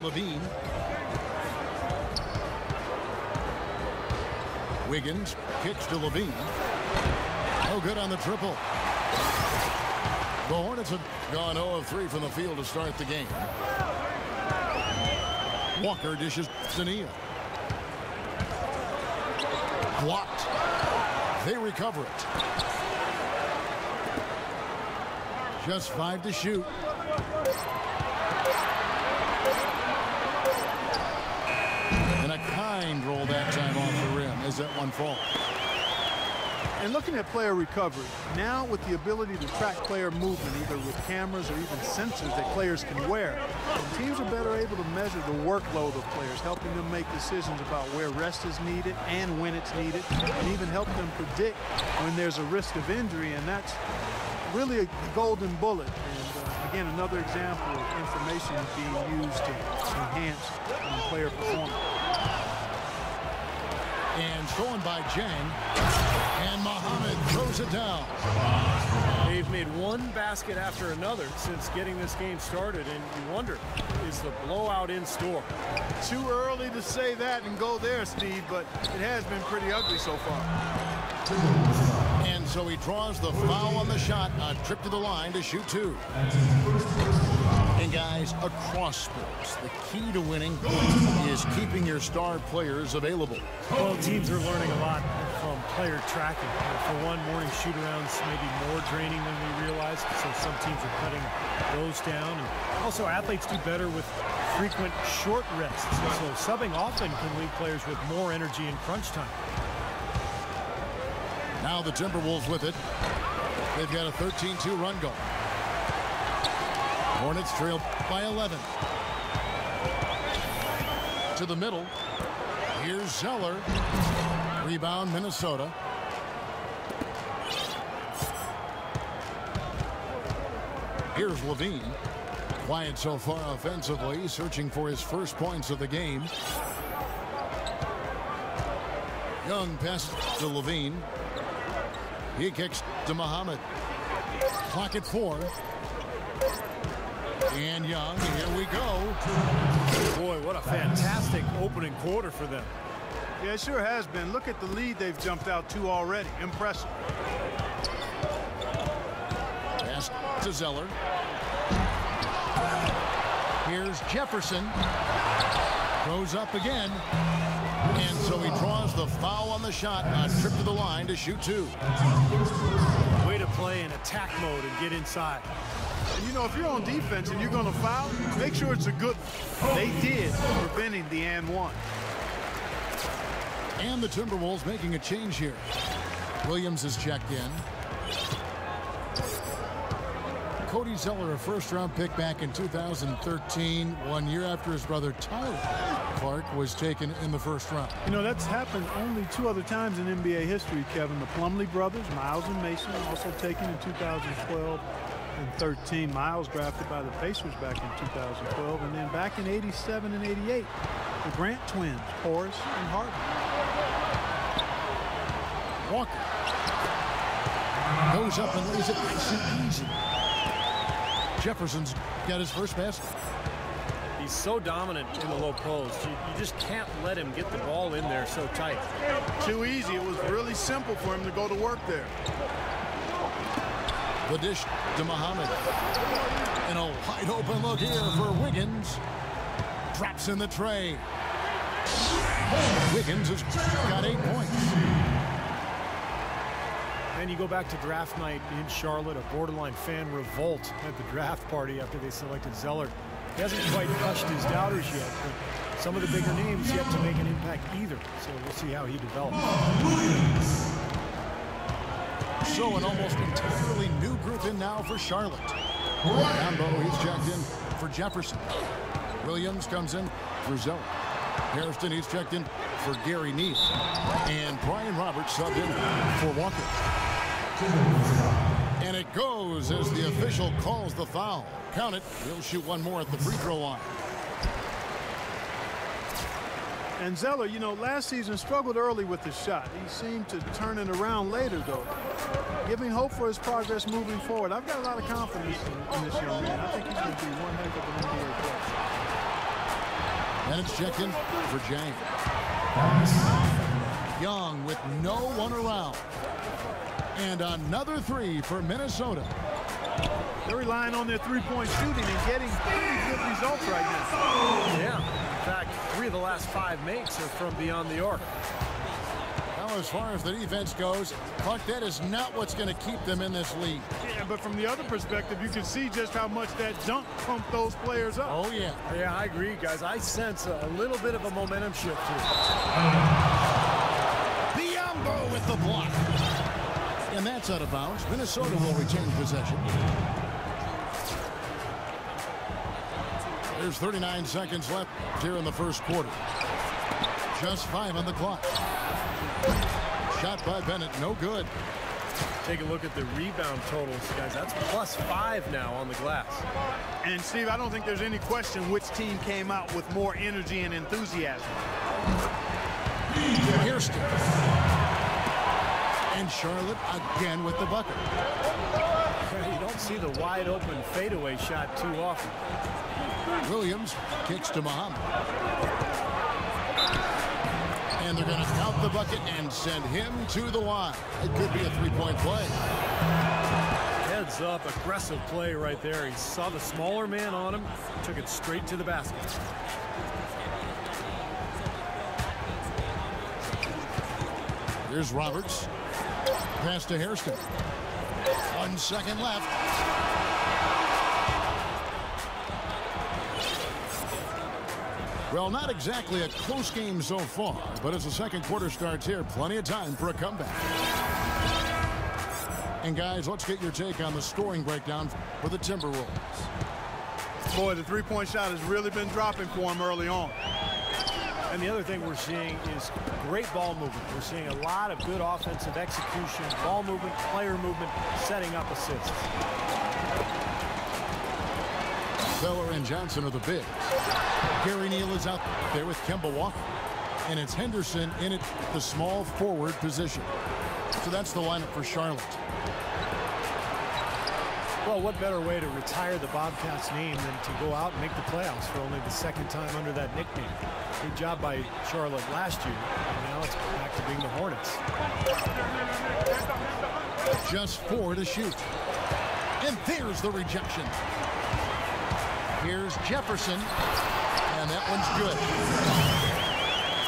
Levine. Wiggins kicks to Levine. No good on the triple. The Hornets have gone 0 of 3 from the field to start the game. Walker dishes to Neal. Blocked. They recover it. Just 5 to shoot. And a kind roll that time off the rim as that one falls. And looking at player recovery, now with the ability to track player movement, either with cameras or even sensors that players can wear, teams are better able to measure the workload of players, helping them make decisions about where rest is needed and when it's needed, and even help them predict when there's a risk of injury, and that's really a golden bullet. And again, another example of information being used to enhance player performance. And thrown by Jang. And Muhammad throws it down. They've made one basket after another since getting this game started, and you wonder, is the blowout in store? Too early to say that and go there, Steve, but it has been pretty ugly so far. And so he draws the foul on the shot, a trip to the line to shoot 2. And guys, across sports, the key to winning is keeping your star players available. Well, teams are learning a lot from player tracking. For one, morning shoot-arounds may be more draining than we realized, so some teams are cutting those down. And also, athletes do better with frequent short rests, so subbing often can leave players with more energy in crunch time. Now the Timberwolves with it. They've got a 13-2 run going. Hornets trail by 11. To the middle. Here's Zeller. Rebound, Minnesota. Here's Levine. Quiet so far offensively, searching for his first points of the game. Young pass to Levine. He kicks to Muhammad. Clock at 4. And Young, here we go. Boy, what a fantastic opening quarter for them. Yeah, it sure has been. Look at the lead they've jumped out to already. Impressive. Pass to Zeller. Here's Jefferson. Goes up again. And so he draws the foul on the shot. A trip to the line to shoot 2. Way to play in attack mode and get inside. And you know, if you're on defense and you're going to foul, make sure it's a good one. They did, preventing the and one. And the Timberwolves making a change here. Williams is checked in. Cody Zeller, a first-round pick back in 2013, 1 year after his brother Tyler Clark was taken in the first round. You know, that's happened only 2 other times in NBA history, Kevin. The Plumlee brothers, Miles and Mason, also taken in 2012 and 13. Miles drafted by the Pacers back in 2012, and then back in 87 and 88, the Grant twins, Horace and Harden. Walker goes up and lays it nice and easy. Jefferson's got his first basket. He's so dominant in the low post. You just can't let him get the ball in there so tight. Too easy. It was really simple for him to go to work there. The dish to Muhammad. And a wide open look here for Wiggins. Drops in the tray. Wiggins has got 8 points. And you go back to draft night in Charlotte, a borderline fan revolt at the draft party after they selected Zeller. He hasn't quite hushed his doubters yet, but some of the bigger names yet to make an impact either. So we'll see how he develops. So an almost entirely new group in now for Charlotte. Rambo, he's checked in for Jefferson. Williams comes in for Zeller. Harrison, he's checked in for Gary Neal. And Brian Roberts subbed in for Walker. And it goes as the official calls the foul. Count it. He'll shoot one more at the free throw line. And Zeller, you know, last season struggled early with his shot. He seemed to turn it around later, though. Giving hope for his progress moving forward. I've got a lot of confidence in this young man. I think he's going to be one heck of an NBA player. And it's checked in for Jang. Young with no one around. And another three for Minnesota. They're relying on their three-point shooting and getting pretty good results right now. Yeah. In fact, 3 of the last 5 makes are from beyond the arc. Now, as far as the defense goes, Clark, that is not what's going to keep them in this league. Yeah, but from the other perspective, you can see just how much that dunk pumped those players up. Oh, yeah. Yeah, I agree, guys. I sense a little bit of a momentum shift here. Biyombo with the block. And that's out of bounds. Minnesota will retain possession. There's 39 seconds left here in the first quarter. Just 5 on the clock. Shot by Bennett, no good. Take a look at the rebound totals, guys. That's +5 now on the glass. And, Steve, I don't think there's any question which team came out with more energy and enthusiasm. Hairston. And Charlotte again with the bucket. You don't see the wide open fadeaway shot too often. Williams kicks to Muhammad. And they're going to count the bucket and send him to the line. It could be a three-point play. Heads up, aggressive play right there. He saw the smaller man on him, took it straight to the basket. Here's Roberts. Pass to Hairston. 1 second left. Well, not exactly a close game so far, but as the second quarter starts here, plenty of time for a comeback. And guys, let's get your take on the scoring breakdown for the Timberwolves. Boy, the three-point shot has really been dropping for him early on. And the other thing we're seeing is great ball movement. We're seeing a lot of good offensive execution, ball movement, player movement, setting up assists. Feller and Johnson are the bigs. Gary Neal is out there with Kemba Walker. And it's Henderson in at the small forward position. So that's the lineup for Charlotte. Well, what better way to retire the Bobcats name than to go out and make the playoffs for only the second time under that nickname. Good job by Charlotte last year, and now it's back to being the Hornets. Just 4 to shoot. And there's the rejection. Here's Jefferson, and that one's good.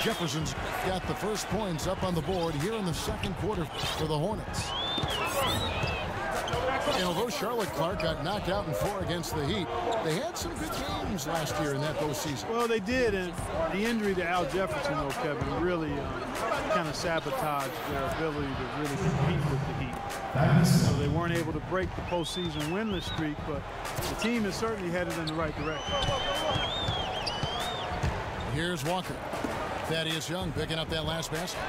Jefferson's got the first points up on the board here in the second quarter for the Hornets. And although Charlotte, Clark, got knocked out in 4 against the Heat, they had some good games last year in that postseason. Well, they did, and the injury to Al Jefferson, though, Kevin, really kind of sabotaged their ability to really compete with the Heat. So they weren't able to break the postseason winless streak, but the team is certainly headed in the right direction. Here's Walker. Thaddeus Young picking up that last basket.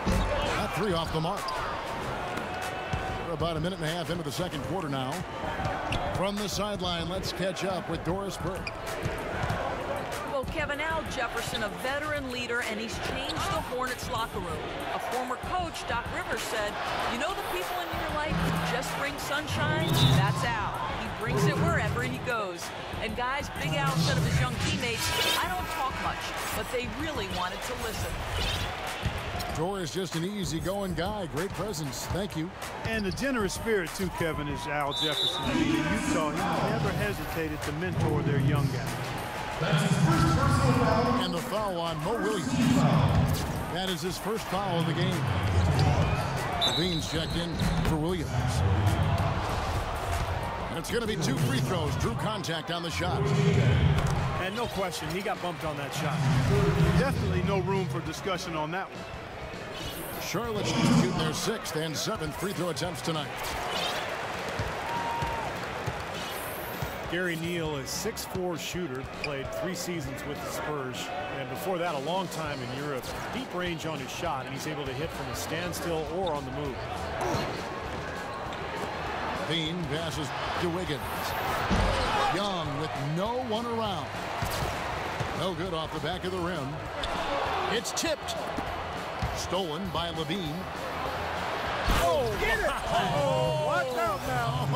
That 3 off the mark. We're about a minute and a half into the second quarter now. From the sideline, let's catch up with Doris Burke. Well, Kevin, Al Jefferson, a veteran leader, and he's changed the Hornets locker room. A former coach, Doc Rivers, said, you know the people in your life who just bring sunshine? That's Al. He brings it wherever he goes. And guys, Big Al said of his young teammates, I don't talk much, but they really wanted to listen. Doris, just an easy-going guy. Great presence. Thank you. And the generous spirit, too, Kevin, is Al Jefferson. I mean, in Utah, he never hesitated to mentor their young guys. And the foul on Mo Williams. That is his first foul of the game. Beans checked in for Williams. And it's going to be 2 free throws. Drew contact on the shot. And no question, he got bumped on that shot. Definitely no room for discussion on that one. Charlotte shooting their 6th and 7th free throw attempts tonight. Gary Neal is 6'4" shooter, played 3 seasons with the Spurs, and before that a long time in Europe. Deep range on his shot, and he's able to hit from a standstill or on the move. Bean passes to Wiggins. Young with no one around. No good off the back of the rim. It's tipped. Stolen by Levine. Oh, get it! Oh, watch out now.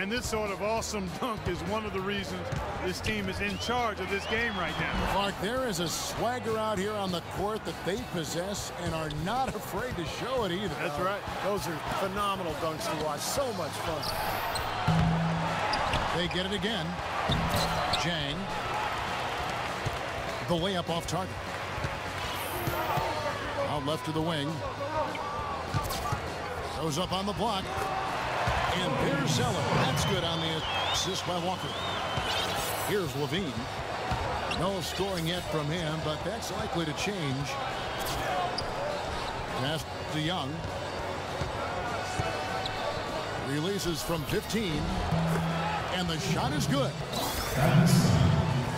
And this sort of awesome dunk is one of the reasons this team is in charge of this game right now. Clark, there is a swagger out here on the court that they possess and are not afraid to show it either. That's right. Those are phenomenal dunks to watch. So much fun. They get it again. Jang. The layup off target. Out left to the wing. Goes up on the block. And there's Zeller. That's good on the assist by Walker. Here's Levine. No scoring yet from him, but that's likely to change. Pass to Young. Releases from 15. And the shot is good.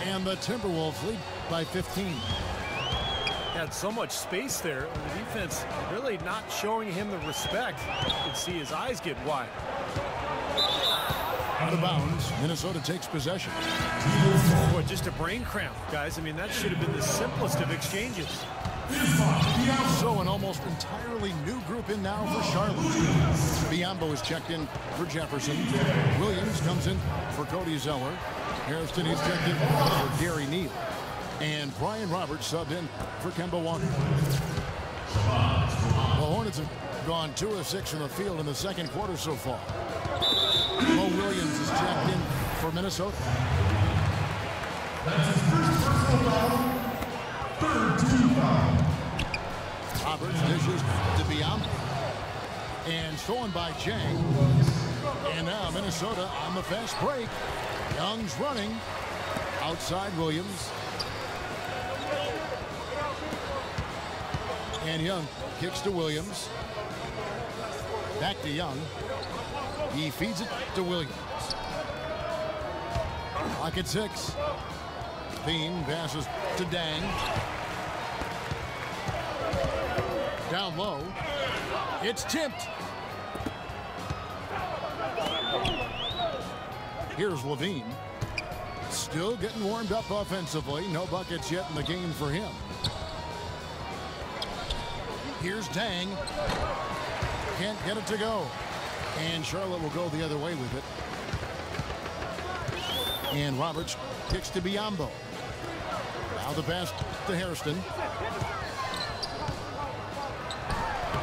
And the Timberwolves lead by 15. Had so much space there. The defense really not showing him the respect. You could see his eyes get wide. Out of bounds. Minnesota takes possession. Boy, just a brain cramp, guys. I mean, that should have been the simplest of exchanges. So an almost entirely new group in now for Charlotte. Biyombo is checked in for Jefferson. Williams comes in for Cody Zeller. Hairston is checked in for Gary Neal. And Brian Roberts subbed in for Kemba Walker. The Hornets have gone 2 of 6 from the field in the second quarter so far. Mo Williams is checked in for Minnesota. That's his first personal foul. Third team foul. Roberts dishes to Biyombo. And stolen by Jang. And now Minnesota on the fast break. Young's running. Outside Williams. And Young kicks to Williams. Back to Young. He feeds it to Williams. Clock at 6. Bean passes to Dang. Down low. It's tipped. Here's Levine. Still getting warmed up offensively. No buckets yet in the game for him. Here's Dang. Can't get it to go. And Charlotte will go the other way with it. And Roberts kicks to Biyombo. Now the pass to Hairston.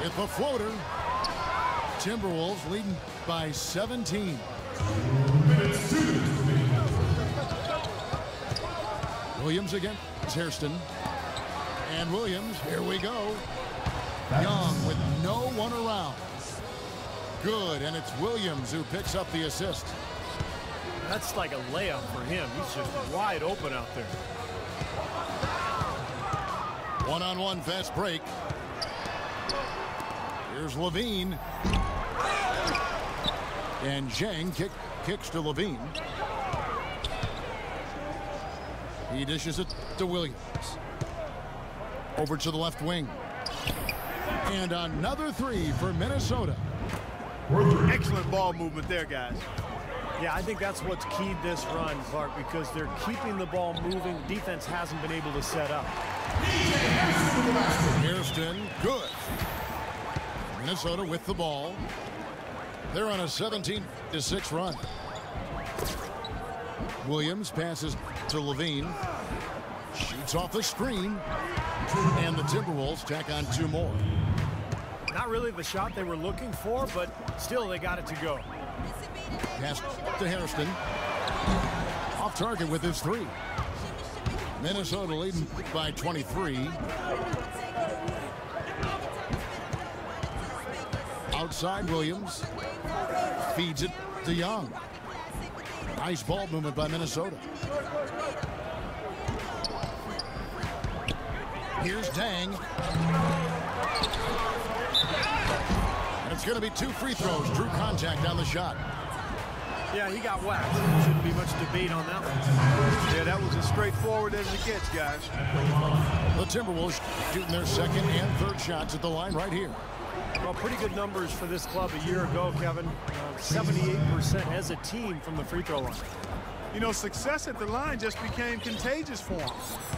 It's a floater. Timberwolves leading by 17. Williams again. It's Hairston. And Williams, here we go. Young with no one around. Good, and it's Williams who picks up the assist. That's like a layup for him. He's just wide open out there. One-on-one fast break. Here's Levine. And Zhang kicks to Levine. He dishes it to Williams. Over to the left wing. And another three for Minnesota. Excellent ball movement there, guys. Yeah, I think that's what's keyed this run, Clark, because they're keeping the ball moving. Defense hasn't been able to set up. Hairston, good. Minnesota with the ball. They're on a 17-6 run. Williams passes to Levine. Shoots off the screen. And the Timberwolves tack on 2 more. Not really the shot they were looking for, but still they got it to go. Pass to Hairston. Off target with his 3. Minnesota leading by 23. Outside Williams. Feeds it to Young. Nice ball movement by Minnesota. Here's Dang. And it's going to be 2 free throws. Drew contact on the shot. Yeah, he got whacked. Shouldn't be much debate on that one. Yeah, that was as straightforward as it gets, guys. The Timberwolves shooting their second and third shots at the line right here. Well, pretty good numbers for this club a year ago, Kevin. 78% as a team from the free throw line. You know, success at the line just became contagious for them.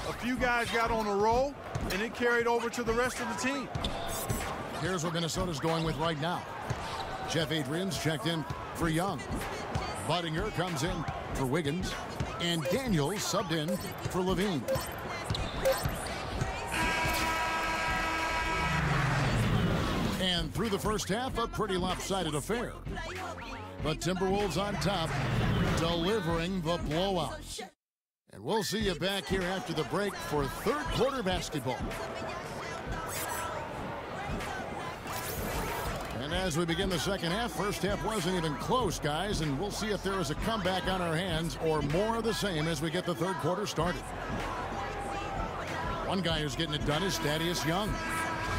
A few guys got on a roll, and it carried over to the rest of the team. Here's what Minnesota's going with right now. Jeff Adrian's checked in for Young. Budinger comes in for Wiggins, and Daniels subbed in for Levine. And through the first half, a pretty lopsided affair. But Timberwolves on top, delivering the blowout. And we'll see you back here after the break for third quarter basketball. And as we begin the second half, first half wasn't even close, guys, and we'll see if there is a comeback on our hands or more of the same as we get the third quarter started. One guy who's getting it done is Thaddeus Young.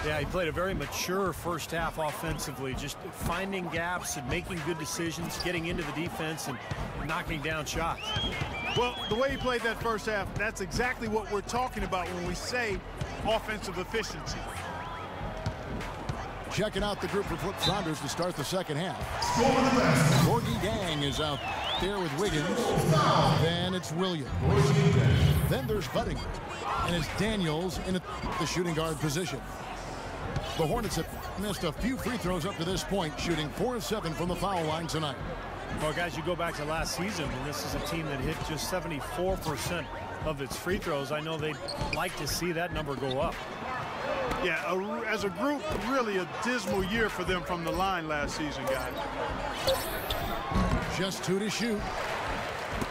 Yeah, he played a very mature first half offensively, just finding gaps and making good decisions, getting into the defense and knocking down shots. Well, the way he played that first half, that's exactly what we're talking about when we say offensive efficiency. Checking out the group for Flip Saunders to start the second half. Gorgie Dang is out there with Wiggins. Then it's Williams. Then there's Budinger. And it's Daniels in the shooting guard position. The Hornets have missed a few free throws up to this point, shooting 4 of 7 from the foul line tonight. Well, guys, you go back to last season, and this is a team that hit just 74% of its free throws. I know they'd like to see that number go up. Yeah, as a group, really a dismal year for them from the line last season, guys. Just 2 to shoot.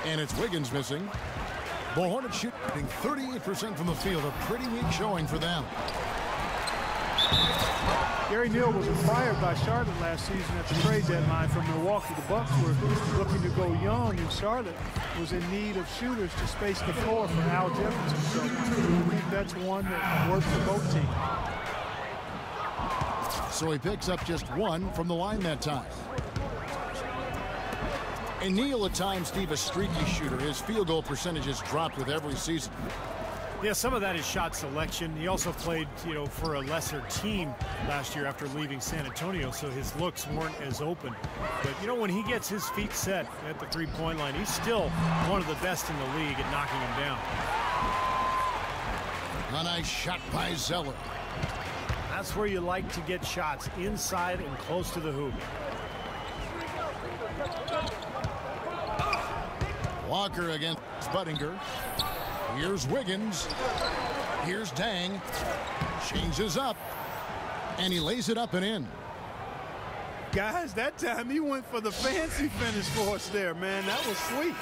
And it's Wiggins missing. The Hornets shooting 38% from the field, a pretty weak showing for them. Gary Neal was acquired by Charlotte last season at the trade deadline from Milwaukee. The Bucks were looking to go young, and Charlotte was in need of shooters to space the floor for Al Jefferson. So I think that's one that worked for both teams. So he picks up just 1 from the line that time. And Neal at times, Steve, a streaky shooter. His field goal percentage has dropped with every season. Yeah, some of that is shot selection. He also played, for a lesser team last year after leaving San Antonio, so his looks weren't as open. But, when he gets his feet set at the three-point line, he's still one of the best in the league at knocking him down. A nice shot by Zeller. That's where you like to get shots, inside and close to the hoop. Walker against Budinger. Here's Wiggins. Here's Dang. Changes up. And he lays it up and in. Guys, that time he went for the fancy finish for us there, man. That was sweet.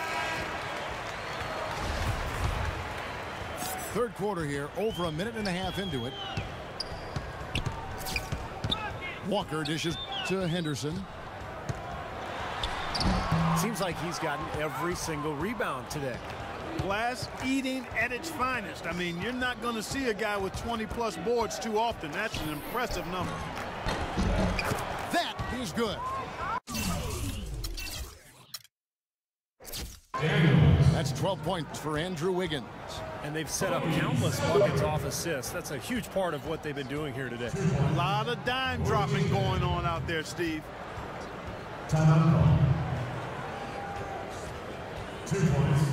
Third quarter here, over a minute and a half into it. Walker dishes to Henderson. Seems like he's gotten every single rebound today. Glass eating at its finest. I mean, you're not going to see a guy with 20-plus boards too often. That's an impressive number. That is good. That's 12 points for Andrew Wiggins. And they've set up countless buckets off assists. That's a huge part of what they've been doing here today. A lot of dime dropping going on out there, Steve. Timeout. 2 points.